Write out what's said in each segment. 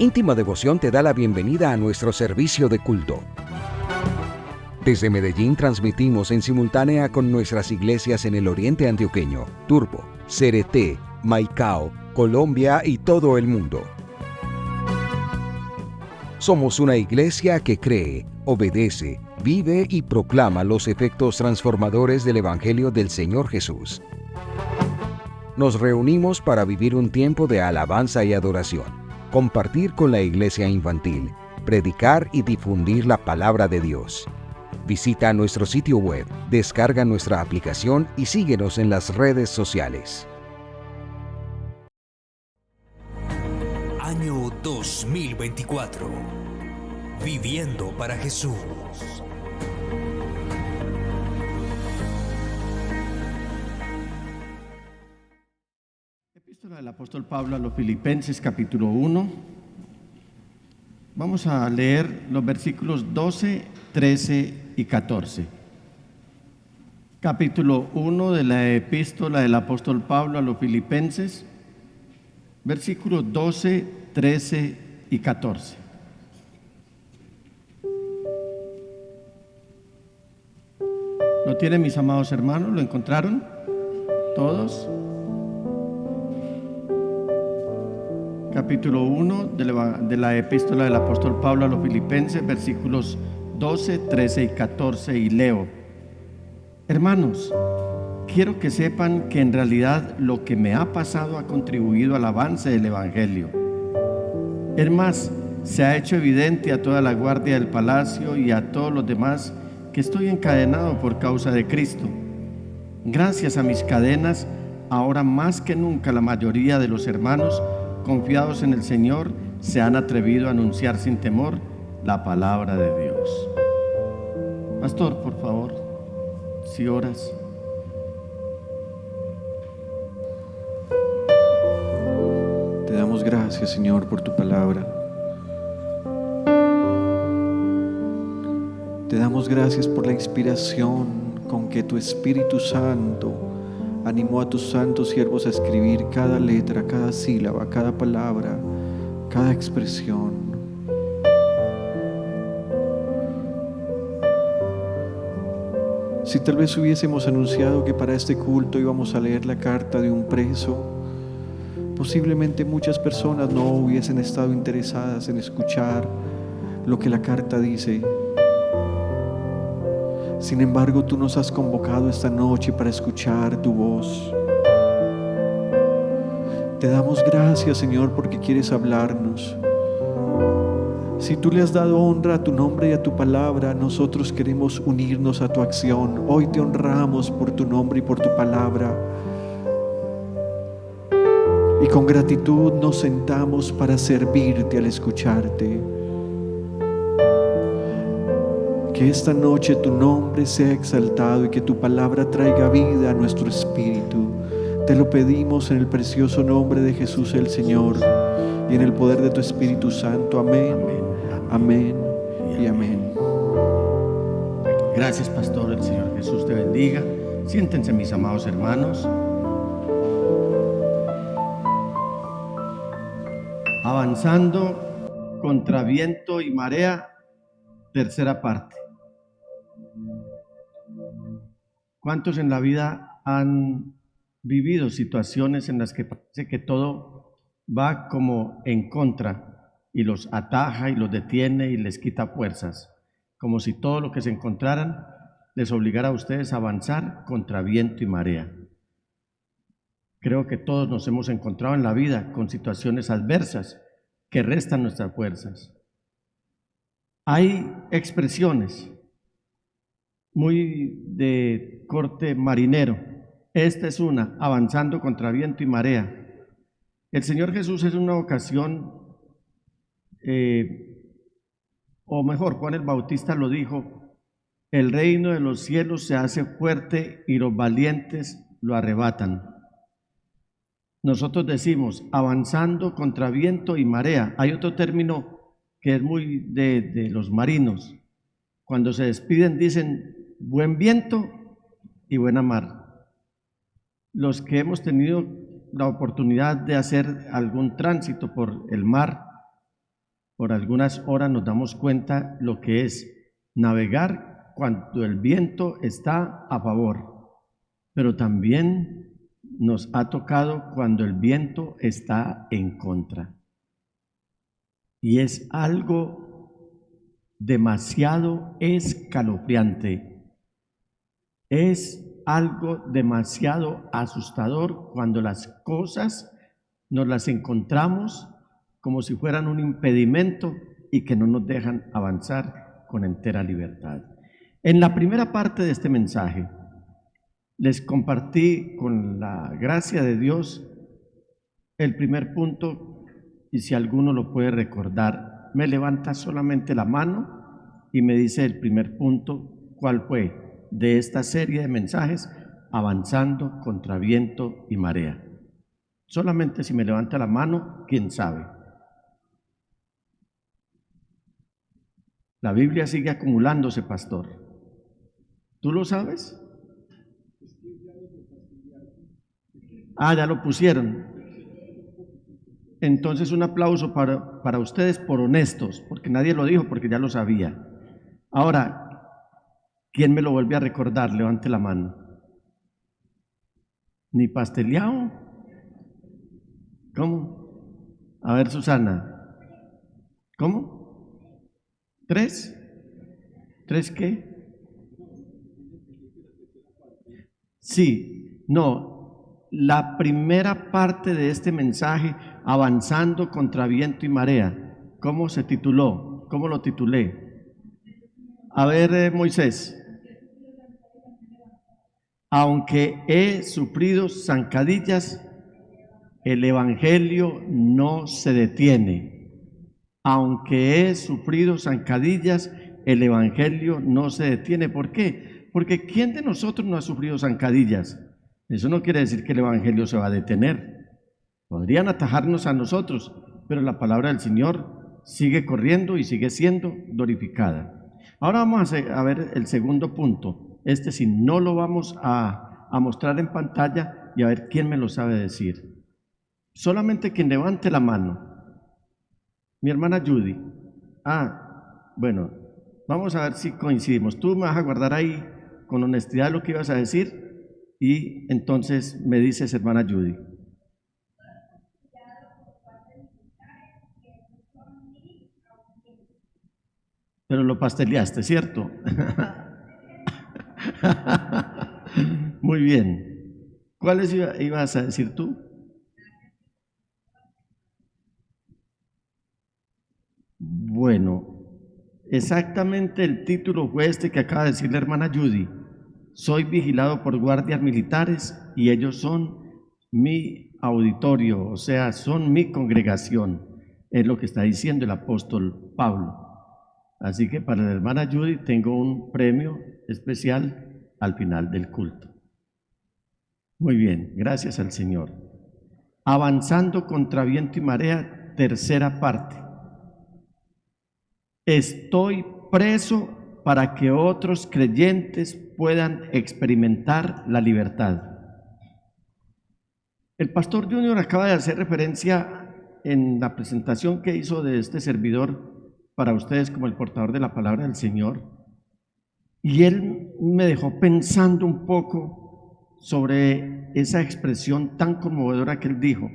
Íntima Devoción te da la bienvenida a nuestro servicio de culto. Desde Medellín transmitimos en simultánea con nuestras iglesias en el oriente antioqueño, Turbo, Cereté, Maicao, Colombia y todo el mundo. Somos una iglesia que cree, obedece, vive y proclama los efectos transformadores del Evangelio del Señor Jesús. Nos reunimos para vivir un tiempo de alabanza y adoración, compartir con la iglesia infantil, predicar y difundir la palabra de Dios. Visita nuestro sitio web, descarga nuestra aplicación y síguenos en las redes sociales. Año 2024. Viviendo para Jesús. Epístola del apóstol Pablo a los Filipenses, capítulo 1. Vamos a leer los versículos 12, 13 y 14. Capítulo 1 de la epístola del apóstol Pablo a los Filipenses, versículos 12, 13 y 14. ¿Lo tienen, mis amados hermanos? ¿Lo encontraron? ¿Todos? Capítulo 1 de la epístola del apóstol Pablo a los Filipenses, versículos 12, 13 y 14, y leo: Hermanos, quiero que sepan que en realidad lo que me ha pasado ha contribuido al avance del Evangelio. Es más, se ha hecho evidente a toda la guardia del palacio y a todos los demás que estoy encadenado por causa de Cristo. Gracias a mis cadenas, ahora más que nunca la mayoría de los hermanos, confiados en el Señor, se han atrevido a anunciar sin temor la palabra de Dios. Pastor, por favor, si oras. Te damos gracias, Señor, por tu palabra. Te damos gracias por la inspiración con que tu Espíritu Santo animó a tus santos siervos a escribir cada letra, cada sílaba, cada palabra, cada expresión. Si tal vez hubiésemos anunciado que para este culto íbamos a leer la carta de un preso, posiblemente muchas personas no hubiesen estado interesadas en escuchar lo que la carta dice. Sin embargo, tú nos has convocado esta noche para escuchar tu voz. Te damos gracias, Señor, porque quieres hablarnos. Si tú le has dado honra a tu nombre y a tu palabra, nosotros queremos unirnos a tu acción. Hoy te honramos por tu nombre y por tu palabra. Y con gratitud nos sentamos para servirte al escucharte. Que esta noche tu nombre sea exaltado y que tu palabra traiga vida a nuestro espíritu. Te lo pedimos en el precioso nombre de Jesús el Señor y en el poder de tu Espíritu Santo. Amén, amén y amén. Gracias, pastor. El Señor Jesús te bendiga. Siéntense, mis amados hermanos. Avanzando contra viento y marea, tercera parte. ¿Cuántos en la vida han vivido situaciones en las que parece que todo va como en contra y los ataja y los detiene y les quita fuerzas? Como si todo lo que se encontraran les obligara a ustedes a avanzar contra viento y marea. Creo que todos nos hemos encontrado en la vida con situaciones adversas que restan nuestras fuerzas. Hay expresiones muy de corte marinero. Esta es una: avanzando contra viento y marea. El Señor Jesús en una ocasión, o mejor, Juan el Bautista lo dijo: el reino de los cielos se hace fuerte y los valientes lo arrebatan. Nosotros decimos avanzando contra viento y marea. Hay otro término que es muy de los marinos. Cuando se despiden dicen buen viento y buena mar. Los que hemos tenido la oportunidad de hacer algún tránsito por el mar, por algunas horas nos damos cuenta lo que es navegar cuando el viento está a favor, pero también nos ha tocado cuando el viento está en contra. Y es algo demasiado escalofriante. Es algo demasiado asustador cuando las cosas nos las encontramos como si fueran un impedimento y que no nos dejan avanzar con entera libertad. En la primera parte de este mensaje les compartí con la gracia de Dios el primer punto, y si alguno lo puede recordar, me levanta solamente la mano y me dice el primer punto, ¿cuál fue? De esta serie de mensajes, avanzando contra viento y marea. Solamente si me levanta la mano, ¿quién sabe? La Biblia sigue acumulándose, pastor. ¿Tú lo sabes? Ah, ya lo pusieron. Entonces un aplauso para ustedes por honestos, porque nadie lo dijo, porque ya lo sabía. Ahora, ¿quién me lo vuelve a recordar? Levante la mano. ¿Ni pasteleado? ¿Cómo? A ver, Susana. ¿Cómo? ¿3? ¿3 qué? Sí, no. La primera parte de este mensaje, avanzando contra viento y marea, ¿cómo se tituló? ¿Cómo lo titulé? A ver, Moisés. Aunque he sufrido zancadillas, el Evangelio no se detiene. Aunque he sufrido zancadillas, el Evangelio no se detiene. ¿Por qué? Porque ¿quién de nosotros no ha sufrido zancadillas? Eso no quiere decir que el Evangelio se va a detener. Podrían atajarnos a nosotros, pero la palabra del Señor sigue corriendo y sigue siendo glorificada. Ahora vamos a ver el segundo punto. Este sí no lo vamos a mostrar en pantalla y a ver quién me lo sabe decir. Solamente quien levante la mano. Mi hermana Judy. Bueno, vamos a ver si coincidimos. Tú me vas a guardar ahí con honestidad lo que ibas a decir y entonces me dices, hermana Judy. Pero lo pasteleaste, ¿cierto? Muy bien. ¿Cuáles ibas a decir tú? Bueno, exactamente el título fue este que acaba de decir la hermana Judy. Soy vigilado por guardias militares y ellos son mi auditorio, o sea, son mi congregación. Es lo que está diciendo el apóstol Pablo. Así que para la hermana Judy tengo un premio especial al final del culto. Muy bien, gracias al Señor. Avanzando contra viento y marea, tercera parte. Estoy preso para que otros creyentes puedan experimentar la libertad. El pastor Junior acaba de hacer referencia en la presentación que hizo de este servidor para ustedes como el portador de la palabra del Señor, y él me dejó pensando un poco sobre esa expresión tan conmovedora que él dijo.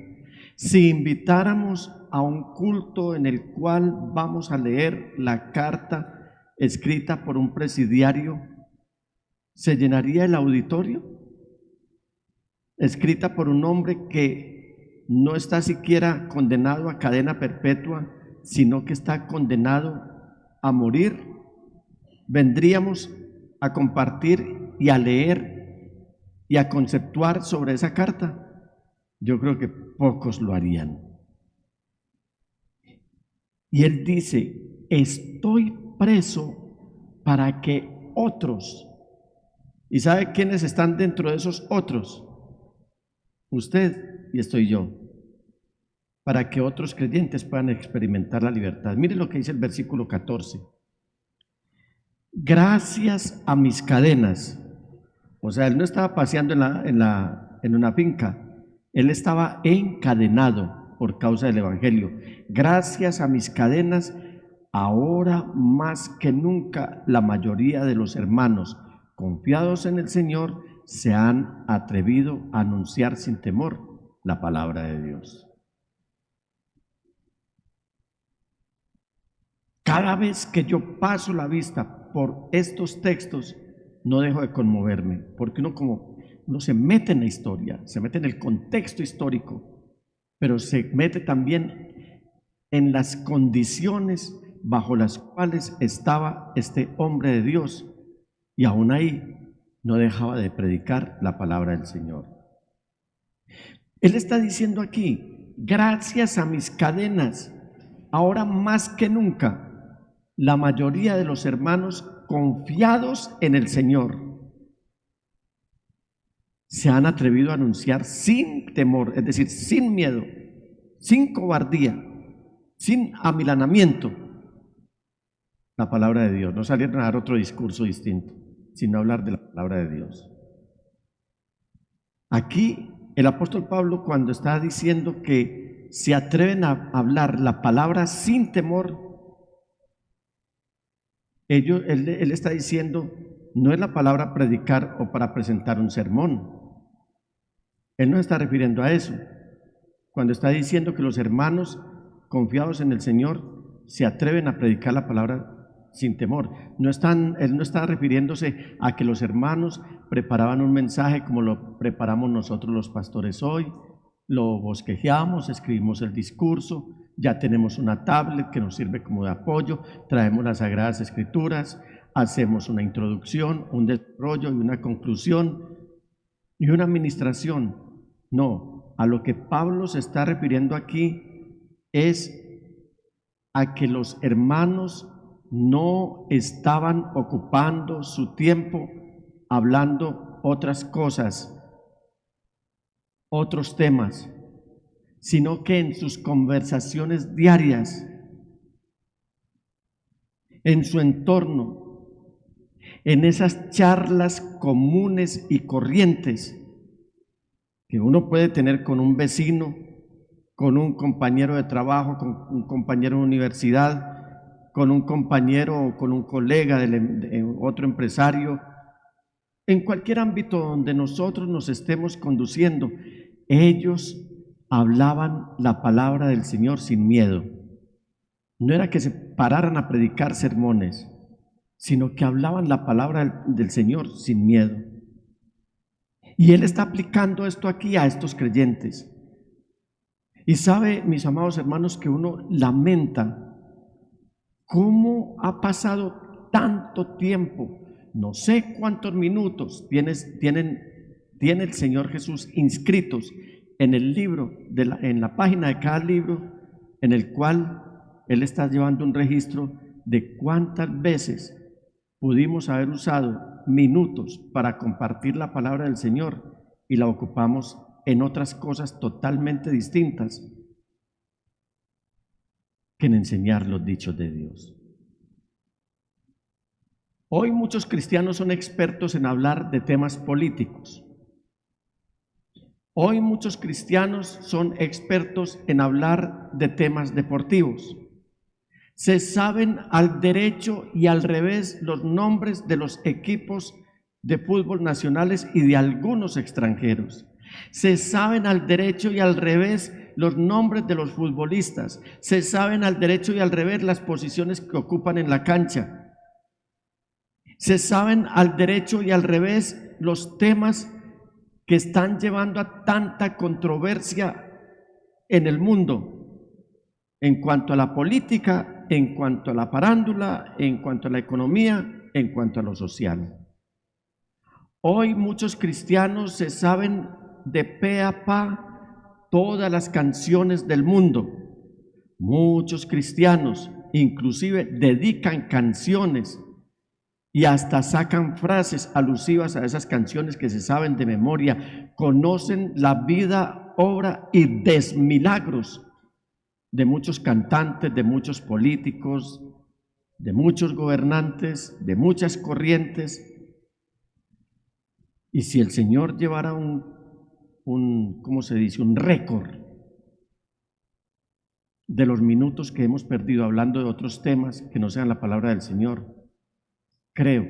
Si invitáramos a un culto en el cual vamos a leer la carta escrita por un presidiario, ¿se llenaría el auditorio? Escrita por un hombre que no está siquiera condenado a cadena perpetua, sino que está condenado a morir. Vendríamos a compartir y a leer y a conceptuar sobre esa carta. Yo creo que pocos lo harían. Y él dice, estoy preso para que otros, ¿y sabe quiénes están dentro de esos otros? Usted y estoy yo. Para que otros creyentes puedan experimentar la libertad. Mire lo que dice el versículo 14. Gracias a mis cadenas. O sea, él no estaba paseando en una finca, él estaba encadenado. por causa del Evangelio. Gracias a mis cadenas, ahora más que nunca la mayoría de los hermanos confiados en el Señor se han atrevido a anunciar sin temor la palabra de Dios. Cada vez que yo paso la vista por estos textos, no dejo de conmoverme, porque uno se mete en la historia, se mete en el contexto histórico, pero se mete también en las condiciones bajo las cuales estaba este hombre de Dios, y aún ahí no dejaba de predicar la palabra del Señor. Él está diciendo aquí, gracias a mis cadenas, ahora más que nunca, la mayoría de los hermanos confiados en el Señor se han atrevido a anunciar sin temor, es decir, sin miedo, sin cobardía, sin amilanamiento, la palabra de Dios. No salieron a dar otro discurso distinto, sino hablar de la palabra de Dios. Aquí el apóstol Pablo, cuando está diciendo que se atreven a hablar la palabra sin temor, él está diciendo, no es la palabra predicar o para presentar un sermón. Él no está refiriendo a eso. Cuando está diciendo que los hermanos confiados en el Señor se atreven a predicar la palabra sin temor. Él no está refiriéndose a que los hermanos preparaban un mensaje como lo preparamos nosotros los pastores hoy, lo bosquejeamos, escribimos el discurso, ya tenemos una tablet que nos sirve como de apoyo, traemos las Sagradas Escrituras, hacemos una introducción, un desarrollo y una conclusión y una administración. No, a lo que Pablo se está refiriendo aquí es a que los hermanos no estaban ocupando su tiempo hablando otras cosas, otros temas, sino que en sus conversaciones diarias, en su entorno, en esas charlas comunes y corrientes que uno puede tener con un vecino, con un compañero de trabajo, con un compañero de universidad, con un compañero o con un colega de otro empresario, en cualquier ámbito donde nosotros nos estemos conduciendo, ellos hablaban la palabra del Señor sin miedo. No era que se pararan a predicar sermones, sino que hablaban la palabra del Señor sin miedo. Y Él está aplicando esto aquí a estos creyentes. Y sabe, mis amados hermanos, que uno lamenta cómo ha pasado tanto tiempo, no sé cuántos minutos tiene el Señor Jesús inscritos en el libro, en la página de cada libro, en el cual Él está llevando un registro de cuántas veces pudimos haber usado minutos para compartir la palabra del Señor y la ocupamos en otras cosas totalmente distintas que en enseñar los dichos de Dios. Hoy muchos cristianos son expertos en hablar de temas políticos. Hoy muchos cristianos son expertos en hablar de temas deportivos. Se saben al derecho y al revés los nombres de los equipos de fútbol nacionales y de algunos extranjeros. Se saben al derecho y al revés los nombres de los futbolistas. Se saben al derecho y al revés las posiciones que ocupan en la cancha. Se saben al derecho y al revés los temas que están llevando a tanta controversia en el mundo, en cuanto a la política, en cuanto a la farándula, en cuanto a la economía, en cuanto a lo social. Hoy muchos cristianos se saben de pe a pa todas las canciones del mundo. Muchos cristianos inclusive dedican canciones y hasta sacan frases alusivas a esas canciones que se saben de memoria. Conocen la vida, obra y desmilagros de muchos cantantes, de muchos políticos, de muchos gobernantes, de muchas corrientes. Y si el Señor llevara un ¿cómo se dice?, un récord de los minutos que hemos perdido hablando de otros temas que no sean la palabra del Señor, creo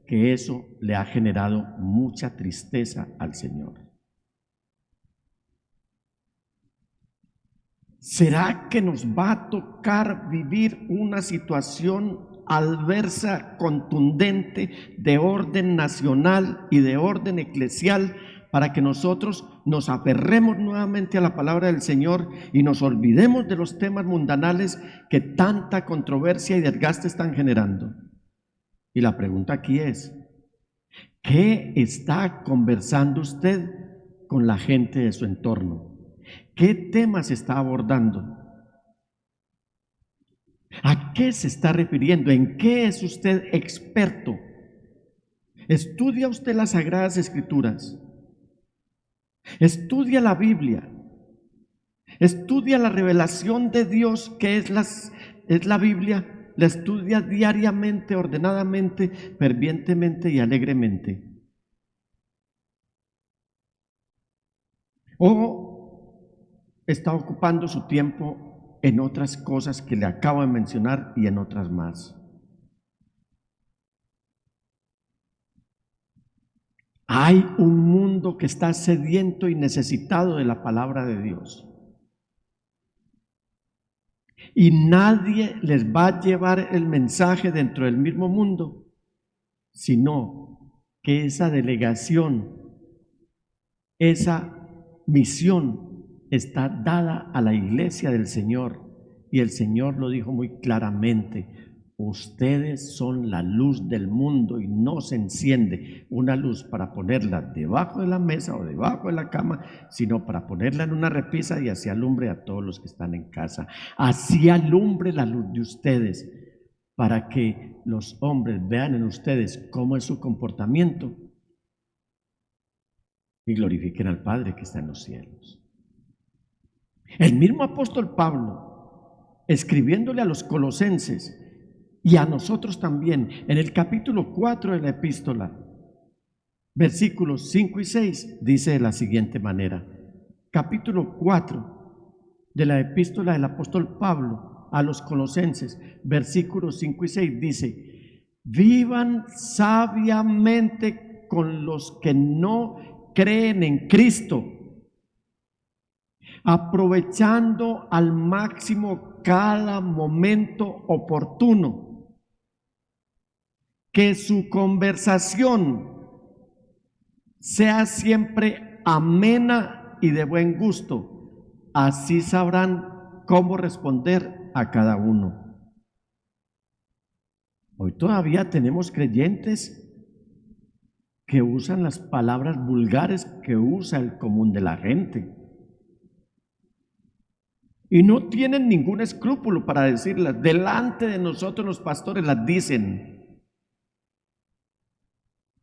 que eso le ha generado mucha tristeza al Señor. ¿Será que nos va a tocar vivir una situación adversa, contundente, de orden nacional y de orden eclesial, para que nosotros nos aferremos nuevamente a la palabra del Señor y nos olvidemos de los temas mundanales que tanta controversia y desgaste están generando? Y la pregunta aquí es, ¿qué está conversando usted con la gente de su entorno? ¿Qué temas está abordando? ¿A qué se está refiriendo? ¿En qué es usted experto? ¿Estudia usted las Sagradas Escrituras? ¿Estudia la Biblia? ¿Estudia la revelación de Dios que es la Biblia? ¿La estudia diariamente, ordenadamente, fervientemente y alegremente? ¿O está ocupando su tiempo en otras cosas que le acabo de mencionar y en otras más? Hay un mundo que está sediento y necesitado de la palabra de Dios. Y nadie les va a llevar el mensaje dentro del mismo mundo, sino que esa delegación, esa misión está dada a la iglesia del Señor. Y el Señor lo dijo muy claramente: ustedes son la luz del mundo, y no se enciende una luz para ponerla debajo de la mesa o debajo de la cama, sino para ponerla en una repisa y así alumbre a todos los que están en casa. Así alumbre la luz de ustedes, para que los hombres vean en ustedes cómo es su comportamiento y glorifiquen al Padre que está en los cielos. El mismo apóstol Pablo, escribiéndole a los colosenses y a nosotros también, en el capítulo 4 de la epístola, versículos 5 y 6, dice de la siguiente manera. Capítulo 4 de la epístola del apóstol Pablo a los colosenses, versículos 5 y 6, dice: vivan sabiamente con los que no creen en Cristo, aprovechando al máximo cada momento oportuno. Que su conversación sea siempre amena y de buen gusto, así sabrán cómo responder a cada uno. Hoy todavía tenemos creyentes que usan las palabras vulgares que usa el común de la gente. Y no tienen ningún escrúpulo para decirlas. Delante de nosotros los pastores las dicen.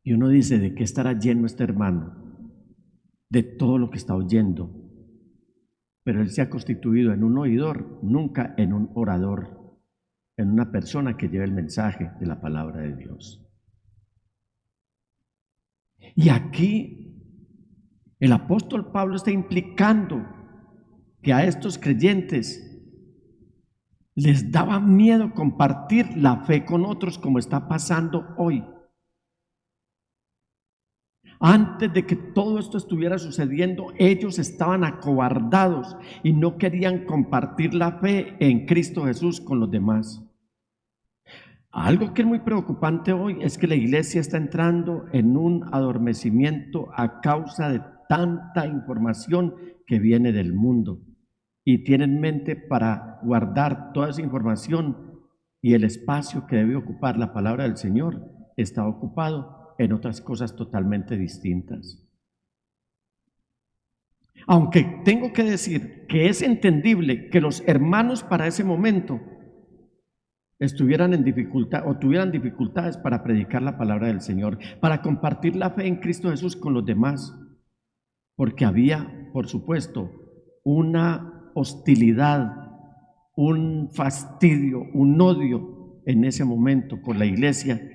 Y uno dice: ¿de qué estará lleno este hermano? De todo lo que está oyendo. Pero él se ha constituido en un oidor, nunca en un orador, en una persona que lleva el mensaje de la palabra de Dios. Y aquí el apóstol Pablo está implicando que a estos creyentes les daba miedo compartir la fe con otros, como está pasando hoy. Antes de que todo esto estuviera sucediendo, ellos estaban acobardados y no querían compartir la fe en Cristo Jesús con los demás. Algo que es muy preocupante hoy es que la iglesia está entrando en un adormecimiento a causa de tanta información que viene del mundo, y tienen mente para guardar toda esa información, y el espacio que debe ocupar la palabra del Señor está ocupado en otras cosas totalmente distintas. Aunque tengo que decir que es entendible que los hermanos para ese momento estuvieran en dificultad o tuvieran dificultades para predicar la palabra del Señor, para compartir la fe en Cristo Jesús con los demás, porque había, por supuesto, una hostilidad, un fastidio, un odio en ese momento por la iglesia.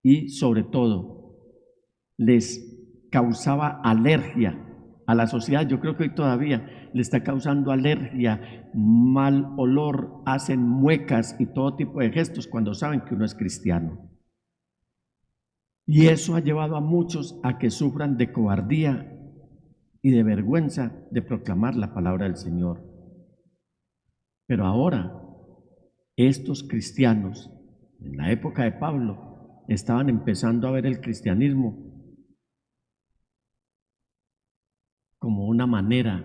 Y sobre todo, les causaba alergia a la sociedad. Yo creo que hoy todavía le está causando alergia, mal olor, hacen muecas y todo tipo de gestos cuando saben que uno es cristiano. Y eso ha llevado a muchos a que sufran de cobardía y de vergüenza de proclamar la palabra del Señor. Pero ahora, estos cristianos, en la época de Pablo, estaban empezando a ver el cristianismo como una manera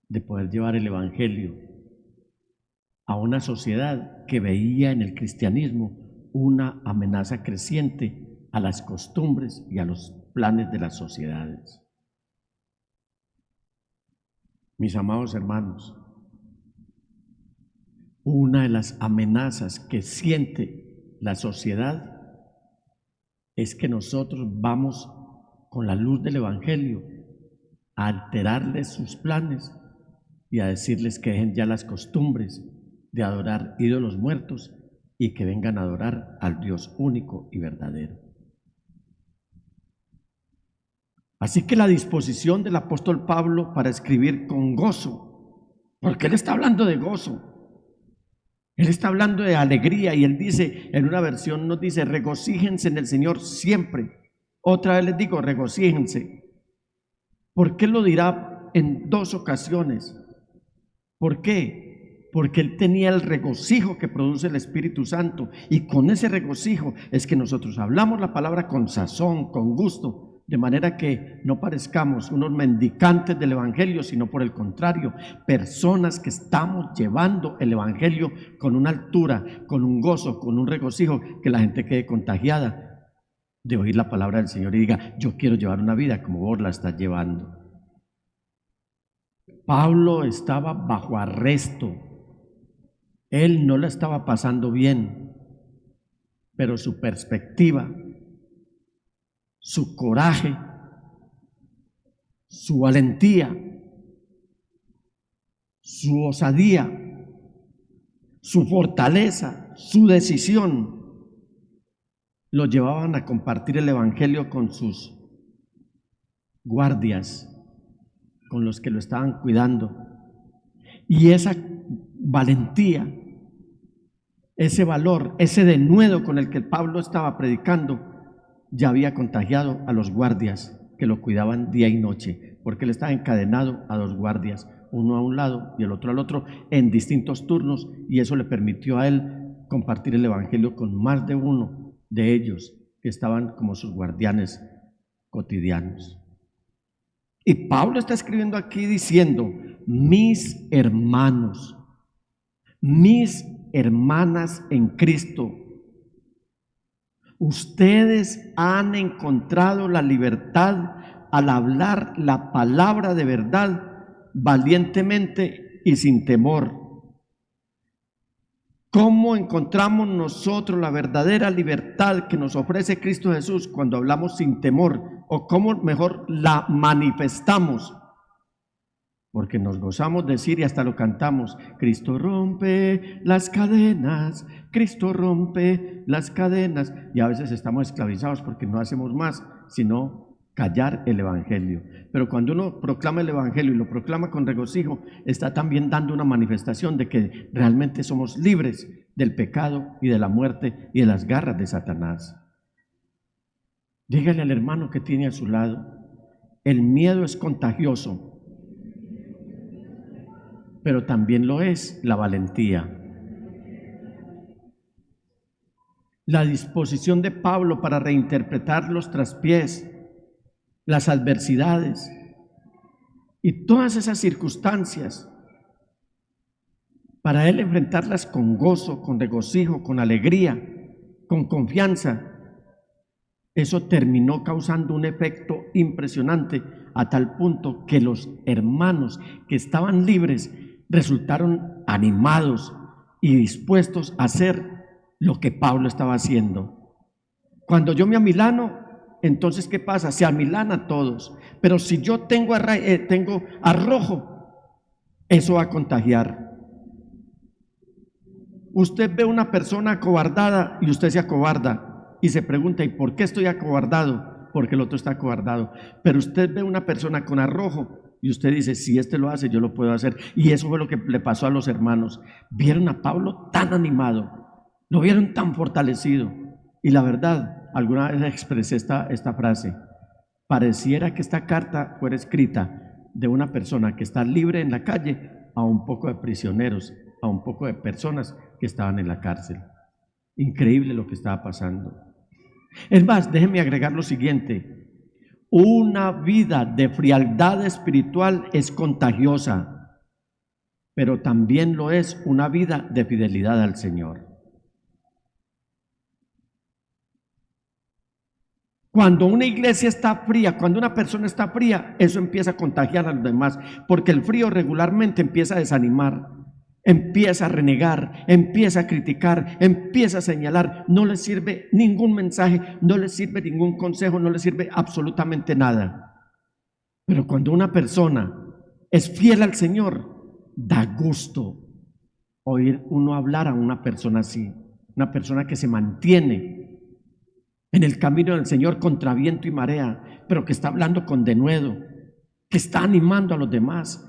de poder llevar el evangelio a una sociedad que veía en el cristianismo una amenaza creciente a las costumbres y a los planes de las sociedades. Mis amados hermanos, una de las amenazas que siente la sociedad es que nosotros vamos con la luz del evangelio a alterarles sus planes y a decirles que dejen ya las costumbres de adorar ídolos muertos y que vengan a adorar al Dios único y verdadero. Así que la disposición del apóstol Pablo para escribir con gozo, porque él está hablando de gozo, él está hablando de alegría, y él dice, en una versión nos dice, regocíjense en el Señor siempre. Otra vez les digo, regocíjense. ¿Por qué lo dirá en dos ocasiones? ¿Por qué? Porque él tenía el regocijo que produce el Espíritu Santo, y con ese regocijo es que nosotros hablamos la palabra con sazón, con gusto, de manera que no parezcamos unos mendicantes del evangelio, sino por el contrario, personas que estamos llevando el evangelio con una altura, con un gozo, con un regocijo, que la gente quede contagiada de oír la palabra del Señor y diga, yo quiero llevar una vida como vos la estás llevando. Pablo estaba bajo arresto, él no la estaba pasando bien, pero su perspectiva, su coraje, su valentía, su osadía, su fortaleza, su decisión, lo llevaban a compartir el evangelio con sus guardias, con los que lo estaban cuidando. Y esa valentía, ese valor, ese denuedo con el que Pablo estaba predicando, ya había contagiado a los guardias que lo cuidaban día y noche, porque él estaba encadenado a dos guardias, uno a un lado y el otro al otro, en distintos turnos, y eso le permitió a él compartir el evangelio con más de uno de ellos que estaban como sus guardianes cotidianos. Y Pablo está escribiendo aquí diciendo, mis hermanos, mis hermanas en Cristo, ustedes han encontrado la libertad al hablar la palabra de verdad valientemente y sin temor. ¿Cómo encontramos nosotros la verdadera libertad que nos ofrece Cristo Jesús cuando hablamos sin temor? ¿O cómo mejor la manifestamos? Porque nos gozamos decir y hasta lo cantamos, Cristo rompe las cadenas, Cristo rompe las cadenas. Y a veces estamos esclavizados porque no hacemos más sino callar el evangelio. Pero cuando uno proclama el evangelio y lo proclama con regocijo, está también dando una manifestación de que realmente somos libres del pecado y de la muerte y de las garras de Satanás. Dígale al hermano que tiene a su lado, el miedo es contagioso, pero también lo es la valentía. La disposición de Pablo para reinterpretar los traspiés, las adversidades y todas esas circunstancias, para él enfrentarlas con gozo, con regocijo, con alegría, con confianza, eso terminó causando un efecto impresionante, a tal punto que los hermanos que estaban libres resultaron animados y dispuestos a hacer lo que Pablo estaba haciendo. Cuando yo me amilano, entonces ¿qué pasa? Se amilanan todos, pero si yo tengo arrojo, eso va a contagiar. Usted ve una persona acobardada y usted se acobarda y se pregunta, ¿y por qué estoy acobardado? porque el otro está acobardado. Pero usted ve una persona con arrojo y usted dice, si este lo hace, yo lo puedo hacer. Y eso fue lo que le pasó a los hermanos. Vieron a Pablo tan animado, lo vieron tan fortalecido. Y la verdad, alguna vez expresé esta frase: pareciera que esta carta fuera escrita de una persona que está libre en la calle a un poco de prisioneros, a un poco de personas que estaban en la cárcel. Increíble lo que estaba pasando. Es más, déjenme agregar lo siguiente: una vida de frialdad espiritual es contagiosa, pero también lo es una vida de fidelidad al Señor. Cuando una iglesia está fría, cuando una persona está fría, eso empieza a contagiar a los demás, porque el frío regularmente empieza a desanimar, empieza a renegar, empieza a criticar, empieza a señalar. No le sirve ningún mensaje, no le sirve ningún consejo, no le sirve absolutamente nada. Pero cuando una persona es fiel al Señor, da gusto oír uno hablar a una persona así, una persona que se mantiene en el camino del Señor contra viento y marea, pero que está hablando con denuedo, que está animando a los demás,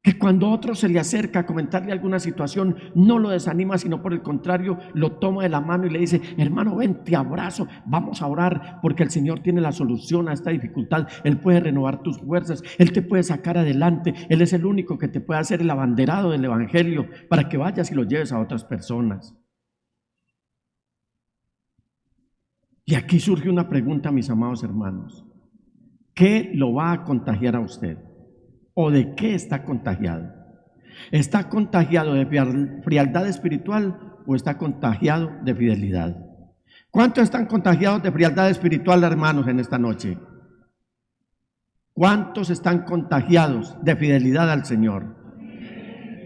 que cuando otro se le acerca a comentarle alguna situación, no lo desanima, sino por el contrario, lo toma de la mano y le dice: hermano, ven, te abrazo, vamos a orar, porque el Señor tiene la solución a esta dificultad. Él puede renovar tus fuerzas, Él te puede sacar adelante, Él es el único que te puede hacer el abanderado del Evangelio para que vayas y lo lleves a otras personas. Y aquí surge una pregunta, mis amados hermanos: ¿qué lo va a contagiar a usted? ¿O de qué está contagiado? ¿Está contagiado de frialdad espiritual o está contagiado de fidelidad? ¿Cuántos están contagiados de frialdad espiritual, hermanos, en esta noche? ¿Cuántos están contagiados de fidelidad al Señor?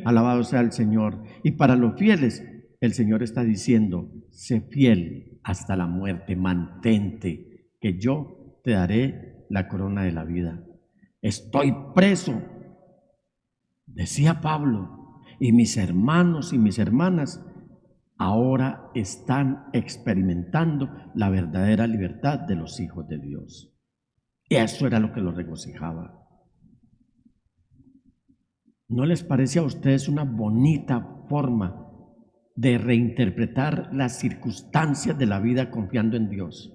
Alabado sea el Señor. Y para los fieles, el Señor está diciendo: sé fiel hasta la muerte, mantente, que yo te daré la corona de la vida. Estoy preso, decía Pablo, y mis hermanos y mis hermanas ahora están experimentando la verdadera libertad de los hijos de Dios. Y eso era lo que los regocijaba. ¿No les parece a ustedes una bonita forma de reinterpretar las circunstancias de la vida confiando en Dios?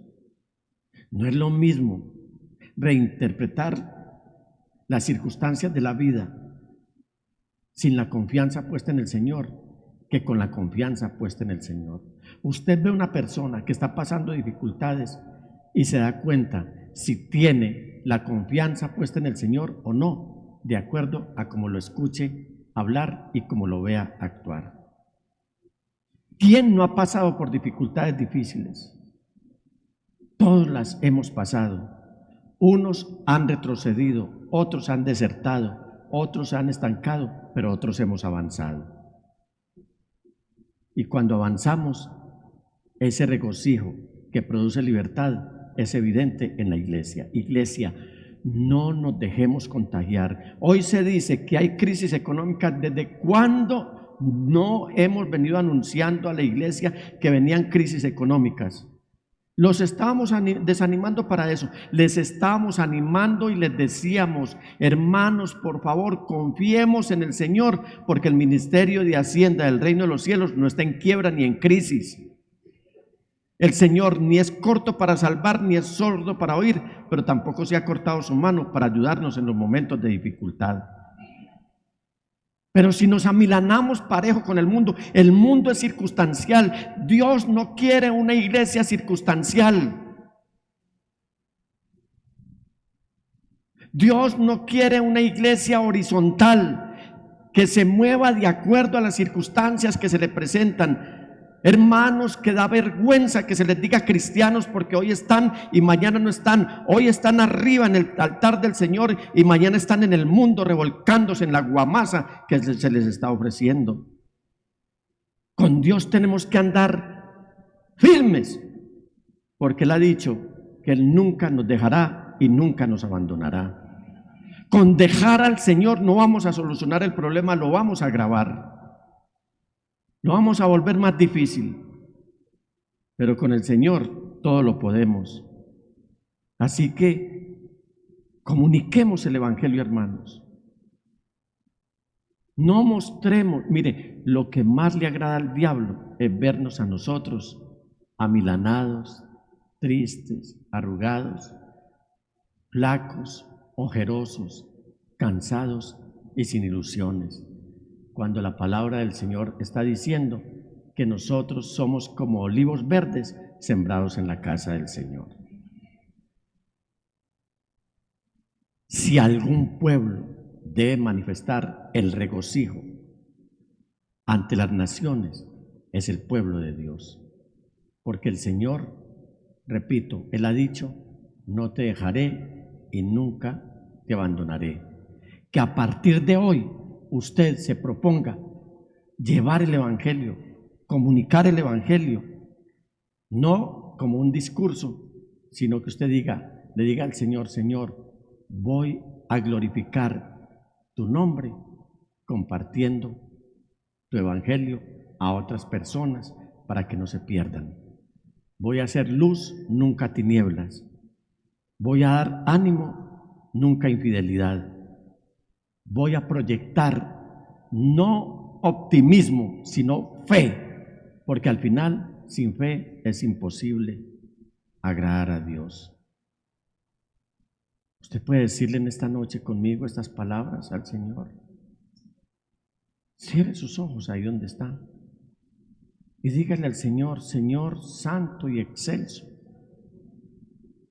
No es lo mismo reinterpretar las circunstancias de la vida sin la confianza puesta en el Señor que con la confianza puesta en el Señor. Usted ve una persona que está pasando dificultades y se da cuenta si tiene la confianza puesta en el Señor o no, de acuerdo a cómo lo escuche hablar y cómo lo vea actuar. ¿Quién no ha pasado por dificultades difíciles? Todos las hemos pasado. Unos han retrocedido, otros han desertado, otros han estancado, pero otros hemos avanzado. Y cuando avanzamos, ese regocijo que produce libertad es evidente en la iglesia. Iglesia, no nos dejemos contagiar. Hoy se dice que hay crisis económica. ¿Desde cuándo no hemos venido anunciando a la iglesia que venían crisis económicas? Los estábamos desanimando para eso. Les estábamos animando y les decíamos: hermanos, por favor, confiemos en el Señor, porque el ministerio de Hacienda del Reino de los Cielos no está en quiebra ni en crisis. El Señor ni es corto para salvar, ni es sordo para oír, pero tampoco se ha cortado su mano para ayudarnos en los momentos de dificultad. Pero si nos amilanamos parejo con el mundo es circunstancial. Dios no quiere una iglesia circunstancial. Dios no quiere una iglesia horizontal que se mueva de acuerdo a las circunstancias que se le presentan. Hermanos, que da vergüenza que se les diga cristianos, porque hoy están y mañana no están. Hoy están arriba en el altar del Señor y mañana están en el mundo revolcándose en la guamasa que se les está ofreciendo. Con Dios tenemos que andar firmes, porque Él ha dicho que Él nunca nos dejará y nunca nos abandonará. Con dejar al Señor no vamos a solucionar el problema, lo vamos a agravar. Lo vamos a volver más difícil, pero con el Señor todo lo podemos. Así que comuniquemos el Evangelio, hermanos. No mostremos, mire, lo que más le agrada al diablo es vernos a nosotros amilanados, tristes, arrugados, flacos, ojerosos, cansados y sin ilusiones, cuando la palabra del Señor está diciendo que nosotros somos como olivos verdes sembrados en la casa del Señor. Si algún pueblo debe manifestar el regocijo ante las naciones, es el pueblo de Dios. Porque el Señor, repito, Él ha dicho, no te dejaré y nunca te abandonaré. Que a partir de hoy usted se proponga llevar el Evangelio, comunicar el Evangelio, no como un discurso, sino que usted le diga al Señor, Señor, voy a glorificar tu nombre compartiendo tu Evangelio a otras personas para que no se pierdan. Voy a hacer luz, nunca tinieblas. Voy a dar ánimo, nunca infidelidad. Voy a proyectar no optimismo, sino fe, porque al final, sin fe, es imposible agradar a Dios. Usted puede decirle en esta noche conmigo estas palabras al Señor. Cierre sus ojos ahí donde está y dígale al Señor, Señor santo y excelso,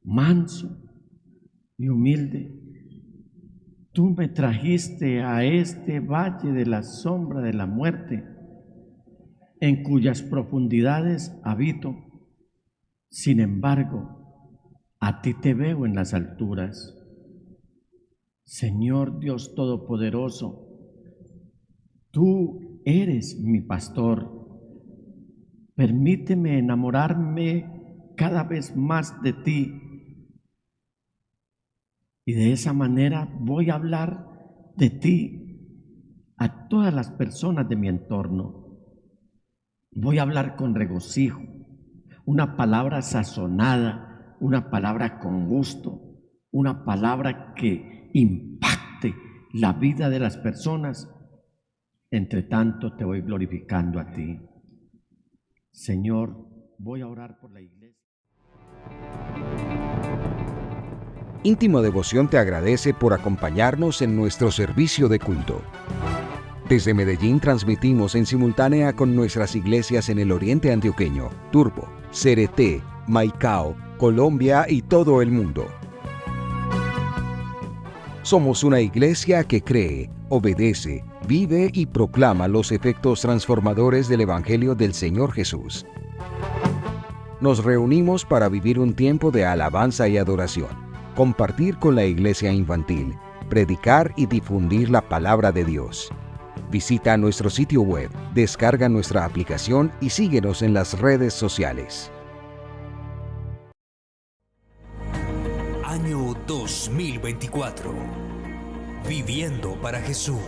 manso y humilde, tú me trajiste a este valle de la sombra de la muerte, en cuyas profundidades habito. Sin embargo, a ti te veo en las alturas. Señor Dios Todopoderoso, tú eres mi pastor. Permíteme enamorarme cada vez más de ti. Y de esa manera voy a hablar de ti a todas las personas de mi entorno. Voy a hablar con regocijo, una palabra sazonada, una palabra con gusto, una palabra que impacte la vida de las personas. Entre tanto te voy glorificando a ti. Señor, voy a orar por la iglesia. Íntimo Devoción te agradece por acompañarnos en nuestro servicio de culto. Desde Medellín transmitimos en simultánea con nuestras iglesias en el Oriente Antioqueño, Turbo, Cereté, Maicao, Colombia y todo el mundo. Somos una iglesia que cree, obedece, vive y proclama los efectos transformadores del Evangelio del Señor Jesús. Nos reunimos para vivir un tiempo de alabanza y adoración, compartir con la iglesia infantil, predicar y difundir la palabra de Dios. Visita nuestro sitio web, descarga nuestra aplicación y síguenos en las redes sociales. Año 2024. Viviendo para Jesús.